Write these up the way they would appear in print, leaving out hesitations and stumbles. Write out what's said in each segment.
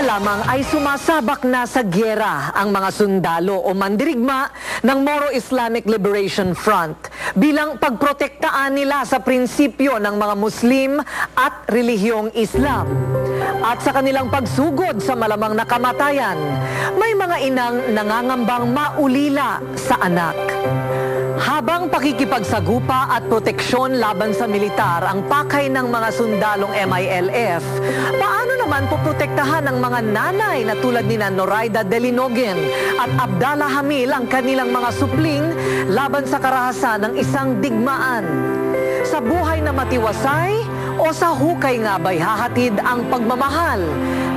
lamang ay sumasabak na sa gyera ang mga sundalo o mandirigma ng Moro Islamic Liberation Front bilang pagprotektaan nila sa prinsipyo ng mga Muslim at relihiyong Islam. At sa kanilang pagsugod sa malamang na kamatayan, may mga inang nangangambang maulila sa anak. Habang pakikipagsagupa at proteksyon laban sa militar ang pakay ng mga sundalong MILF, paano naman poprotektahan ng mga nanay na tulad ni Noraida Delinogen at Abdallah Hamil ang kanilang mga supling laban sa karahasan ng isang digmaan? Sa buhay na matiwasay o sa hukay nga ba'y hahatid ang pagmamahal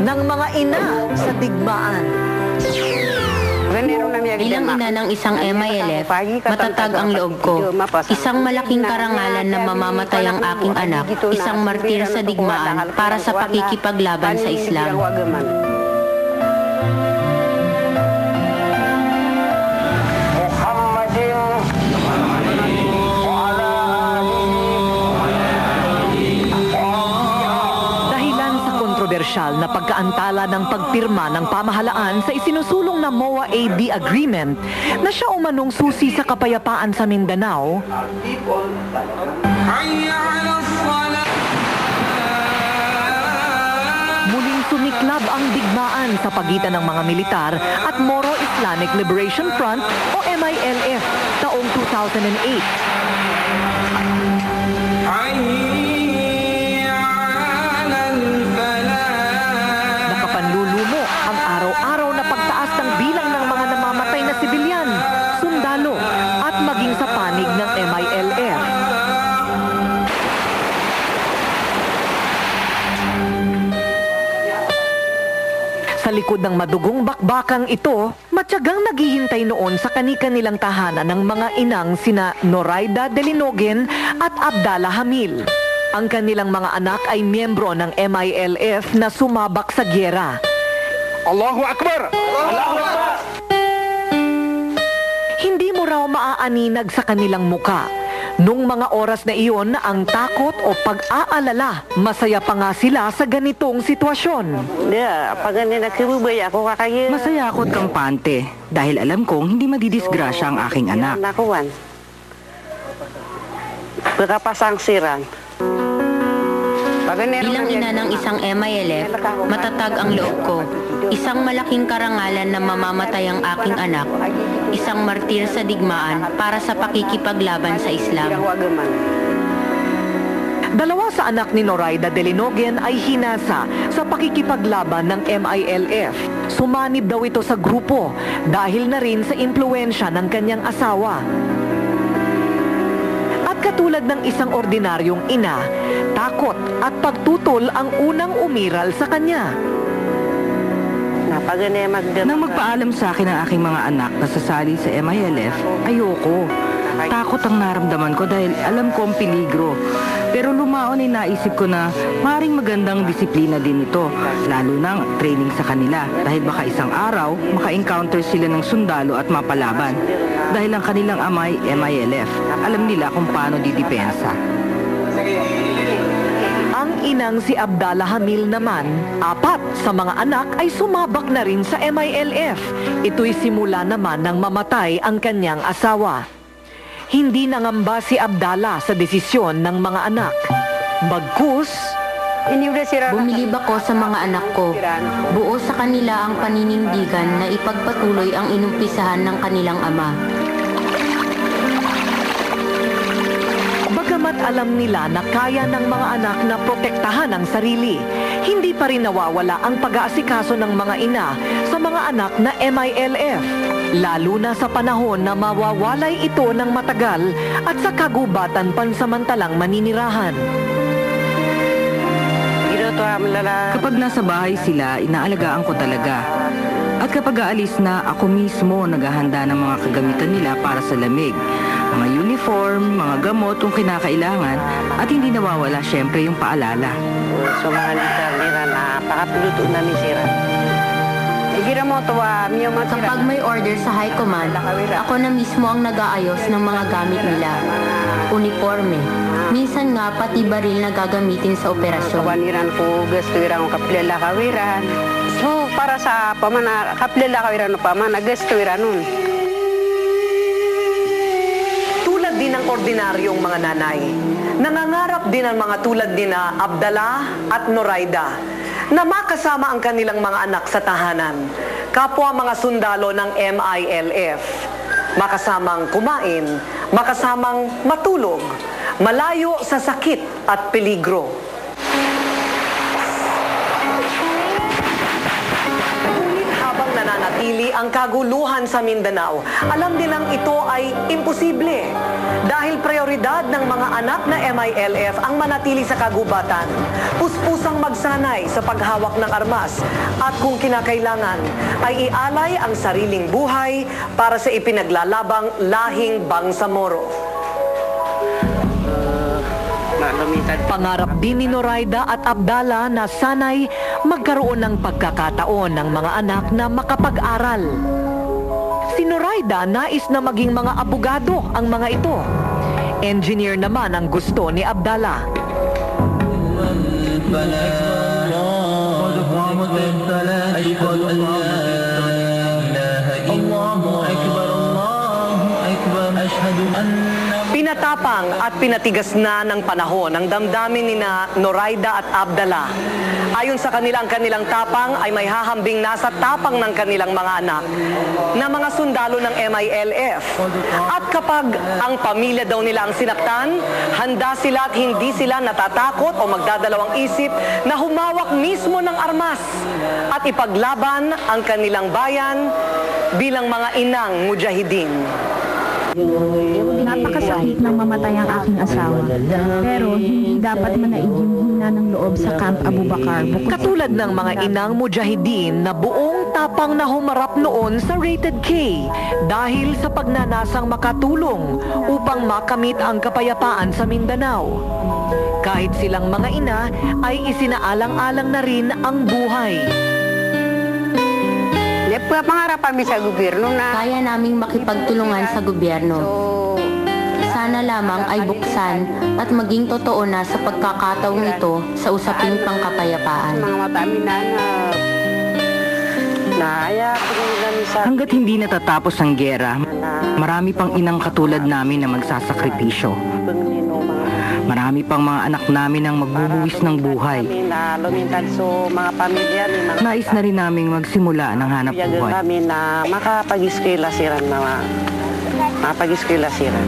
ng mga ina sa digmaan? Bilang ina ng isang MILF, matatag ang loob ko. Isang malaking karangalan na mamamatay ang aking anak, isang martir sa digmaan para sa pakikipaglaban sa Islam. Na pagkaantala ng pagpirma ng pamahalaan sa isinusulong na MOA-AD agreement na siya umanong susi sa kapayapaan sa Mindanao, muling sumiklab ang digmaan sa pagitan ng mga militar at Moro Islamic Liberation Front o MILF taong 2008. Sa likod ng madugong bakbakang ito, matyagang naghihintay noon sa kani-kanilang tahanan ng mga inang sina Noraida Delinogen at Abdallah Hamil. Ang kanilang mga anak ay miyembro ng MILF na sumabak sa gyera. Allahu Akbar! Allahu Akbar! Hindi mo raw maaaninag sa kanilang muka. Nung mga oras na iyon, ang takot o pag-aalala, masaya pa nga sila sa ganitong sitwasyon. Masaya ako at kampante dahil alam kong hindi madidisgrasya ang aking anak. Bilang ina ng isang MILF, matatag ang loob ko. Isang malaking karangalan na mamamatay ang aking anak, isang martir sa digmaan para sa pakikipaglaban sa Islam. Dalawa sa anak ni Noraida Delinogen ay hinasa sa pakikipaglaban ng MILF. Sumanib daw ito sa grupo dahil na rin sa impluwensya ng kanyang asawa. At katulad ng isang ordinaryong ina, takot at pagtutol ang unang umiral sa kanya. Nang magpaalam sa akin ang aking mga anak na sasali sa MILF, ayoko. Takot ang naramdaman ko dahil alam ko ang peligro. Pero lumaon ay naisip ko na maring magandang disiplina din ito, lalo ng training sa kanila. Dahil baka isang araw, maka-encounter sila ng sundalo at mapalaban. Dahil ang kanilang amay, MILF, alam nila kung paano didepensa. Ang inang si Abdallah Hamil naman, 4 sa mga anak ay sumabak na rin sa MILF. Ito'y simula naman ng mamatay ang kanyang asawa. Hindi nangamba si Abdallah sa desisyon ng mga anak. Bagkus, bumilib ako sa mga anak ko. Buo sa kanila ang paninindigan na ipagpatuloy ang inumpisahan ng kanilang ama. Bagamat alam nila na kaya ng mga anak na protektahan ang sarili, hindi pa rin nawawala ang pag-aasikaso ng mga ina sa mga anak na MILF. Lalo na sa panahon na mawawalay ito ng matagal at sa kagubatan pansamantalang maninirahan. Kapag nasa bahay sila, inaalagaan ko talaga. At kapag aalis na, ako mismo naghahanda ng mga kagamitan nila para sa lamig. Mga uniform, mga gamot kung kinakailangan, at hindi nawawala syempre yung paalala. Kapag may order sa High Command, ako na mismo ang nag-aayos ng mga gamit nila. Uniforme. Minsan nga pati baril na gagamitin sa operasyon. So, para sa pamana, kaplila ka wirano pamana, gusto wirano. Tulad din ng ordinaryong mga nanay, nangangarap din ang mga tulad ni na Abdallah at Noraida na makasama ang kanilang mga anak sa tahanan, kapwa mga sundalo ng MILF. Makasamang kumain, makasamang matulog, malayo sa sakit at peligro. Ngunit habang nananatili ang kaguluhan sa Mindanao, alam nilang ito ay imposible dahil prioridad ng mga anak na MILF ang manatili sa kagubatan, puspusang magsanay sa paghawak ng armas at kung kinakailangan ay ialay ang sariling buhay para sa ipinaglalabang lahing Bangsamoro. Pangarap din ni Noraida at Abdallah na sanay magkaroon ng pagkakataon ng mga anak na makapag-aral. Si Noraida nais na maging mga abogado ang mga ito. Engineer naman ang gusto ni Abdallah. Pinatapang at pinatigas na ng panahon ang damdamin ni na Noraida at Abdallah. Ayon sa kanila, ang kanilang tapang ay may hahambing nasa tapang ng kanilang mga anak na mga sundalo ng MILF. At kapag ang pamilya daw nila ang sinaktan, handa sila at hindi sila natatakot o magdadalawang isip na humawak mismo ng armas at ipaglaban ang kanilang bayan bilang mga inang mujahidin. Napakasakit nang mamatay ang aking asawa. Pero hindi dapat manaig yung hina ng loob sa Camp Abu Bakar. Katulad ng mga inang mujahidin na buong tapang na humarap noon sa Rated K dahil sa pagnanasang makatulong upang makamit ang kapayapaan sa Mindanao. Kahit silang mga ina ay isinaalang-alang na rin ang buhay. Pangarap kami sa gobyerno na Kaya naming makipagtulungan sa gobyerno. Sana lamang ay buksan at maging totoo na sa pagkakataong ito sa usaping pangkapayapaan. mga mata amin na naya kami sa Hanggat hindi natatapos ang gera, marami pang inang katulad namin na magsasakripisyo. Marami pang mga anak namin ang magbubuwis ng buhay. na lumintad so mga pamilya ni mga Nais na rin naming magsimula ng hanap Yagan buhay. kami na makapag-eskwela siran na makapag-eskwela siran.